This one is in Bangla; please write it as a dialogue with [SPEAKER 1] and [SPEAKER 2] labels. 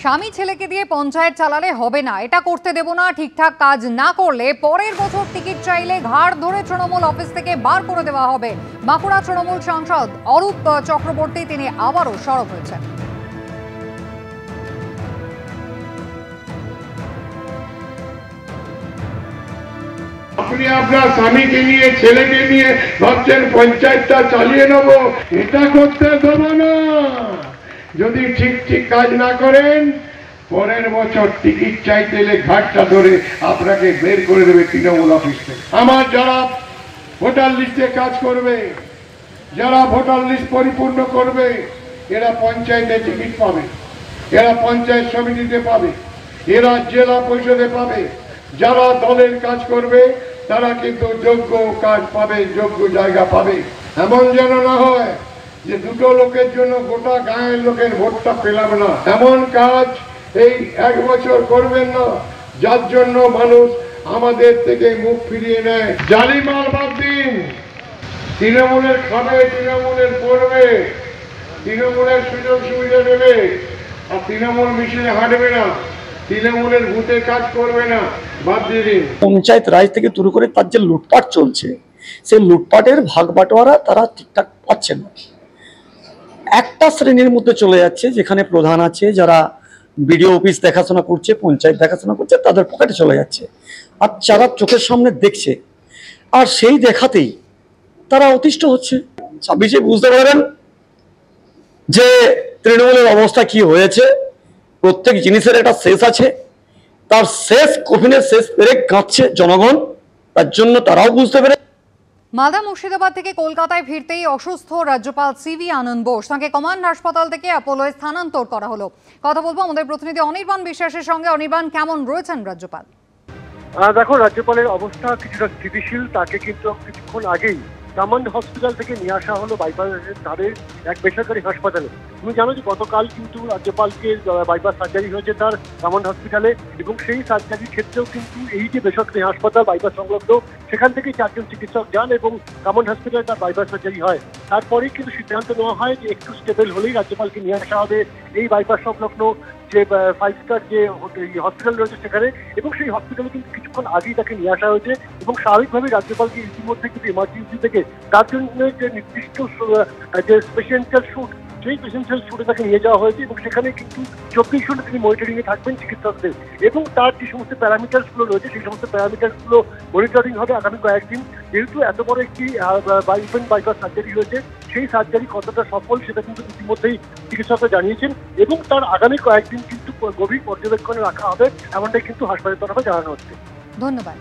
[SPEAKER 1] স্বামী ছেলেকে দিয়ে পঞ্চায়েত চালালে হবে না, এটা করতে দেব না, ঠিকঠাক কাজ না করলে পরের বছর টিকিট চাইলে ঘাড় ধরে তৃণমূল অফিস থেকে বার করে দেওয়া হবে। বাঁকুড়া তৃণমূল সাংসদ অরূপ চক্রবর্তী তিনি আবারও সরব হয়েছেন।
[SPEAKER 2] আপনি আপনার স্বামীকে নিয়ে ছেলেকে নিয়ে ভাবছেন পঞ্চায়েতটা চালিয়ে নেব, এটা করতে দেব না। যদি ঠিক কাজ না করেন পরের বছর টিকিট চাইতে এলে ঘাটটা ধরে আপনাকে বের করে দেবে তৃণমূল অফিস থেকে। আমার যারা ভোটার লিস্টে কাজ করবে, যারা ভোটার লিস্ট পরিপূর্ণ করবে, এরা পঞ্চায়েতে টিকিট পাবে, এরা পঞ্চায়েত সমিতিতে পাবে, এরা জেলা পরিষদে পাবে। যারা দলের কাজ করবে তারা কিন্তু যোগ্য কাজ পাবে, যোগ্য জায়গা পাবে। এমন যেন না হয় যে দুটো লোকের জন্য গোটা গাঁয়ের লোকের ভোটটা পেলাম না। এমন কাজ এই এক বছর করবেন না যার জন্য মানুষ আমাদের থেকে মুখ ফিরিয়ে নেয়। জালি মাল বাদ দিন, তৃণমূলের খাবে, তৃণমূলের পড়বে, তৃণমূলের সুযোগ সুবিধা দেবে, আর তৃণমূল মিছিলে হাঁটবে না, তৃণমূলের ভূতে কাজ করবে না, বাদ দিয়ে দিন।
[SPEAKER 3] পঞ্চায়েত রাজ থেকে শুরু করে তার যে লুটপাট চলছে, সেই লুটপাটের ভাগ বাটোয়ারা তারা ঠিকঠাক পাচ্ছে না। একটা শ্রেণীর মধ্যে চলে যাচ্ছে যেখানে প্রধান আছে, যারা বিডিও অফিস দেখাশোনা করছে, পঞ্চায়েত দেখাশোনা করছে, তাদের পকেটে চলে যাচ্ছে। আর যারা চোখের সামনে দেখছে আর সেই দেখাতেই তারা অতিষ্ঠ হচ্ছে। 26-এ বুঝতে পারবেন যে তৃণমূলের অবস্থা কি হয়েছে। প্রত্যেক জিনিসের একটা শেষ আছে, তার শেষ কফিনের শেষ পেরেক কাঁদছে জনগণ, তার জন্য তারাও বুঝতে পেরে।
[SPEAKER 1] মালদা মুর্শিদাবাদ থেকে কলকাতায় ফিরতেই অসুস্থ রাজ্যপাল সিভি আনন্দ বোস, তাকে কমান্ড হাসপাতাল থেকে অ্যাপোলোয় স্থানান্তর করা হলো। কথা বলবো আমাদের প্রতিনিধি অনির্বাণ বিশ্বাসের সঙ্গে। অনির্বাণ, কেমন রয়েছেন রাজ্যপাল?
[SPEAKER 4] দেখো, রাজ্যপালের অবস্থা কিছুটা স্থিতিশীল। তাকে কিন্তু কিছুক্ষণ আগেই কামান্ড হসপিটাল থেকে নিয়ে আসা হলো বাইপাসের ধারে এক বেসরকারি হাসপাতালে। তুমি জানো যে গতকাল কিন্তু রাজ্যপালকে বাইপাস সার্জারি হয়েছে তার কামান্ড হসপিটালে, এবং সেই সার্জারির ক্ষেত্রেও কিন্তু এই যে বেসরকারি হাসপাতাল বাইপাস সংলগ্ন, সেখান থেকে 4 জন চিকিৎসক যান এবং কামান্ড হসপিটালে তার বাইপাস সার্জারি হয়। তারপরেই কিন্তু সিদ্ধান্ত নেওয়া হয় যে একটু স্টেবল হলেই রাজ্যপালকে নিয়ে আসা হবে এই বাইপাস সংলগ্ন যে 5 স্টার যে হসপিটাল রয়েছে সেখানে, এবং সেই হসপিটালে কিন্তু কিছুক্ষণ আগেই তাকে নিয়ে আসা হয়েছে। এবং স্বাভাবিকভাবে রাজ্যপালকে ইতিমধ্যে কিন্তু এমার্জেন্সি থেকে তার জন্য যে নির্দিষ্ট যে প্রেসিডেন্সিয়াল শুট, সেই প্রেসিডেন্সিয়াল শুটে তাকে নিয়ে যাওয়া হয়েছে, এবং সেখানে কিন্তু 24 ঘন্টা তিনি মনিটরিংয়ে থাকবেন চিকিৎসকদের, এবং তার যে সমস্ত প্যারামিটার্সগুলো রয়েছে সেই সমস্ত প্যারামিটার্সগুলো মনিটরিং হবে আগামী কয়েকদিন। যেহেতু এত বড় একটি বাইপাস সার্জারি হয়েছে, সেই সার্জারি কতটা সফল সেটা কিন্তু ইতিমধ্যেই চিকিৎসকরা জানিয়েছেন, এবং তার আগামী কয়েকদিন কিন্তু গভীর পর্যবেক্ষণে রাখা হবে, এমনটাই কিন্তু হাসপাতালের তরফে জানানো হচ্ছে।
[SPEAKER 1] ধন্যবাদ।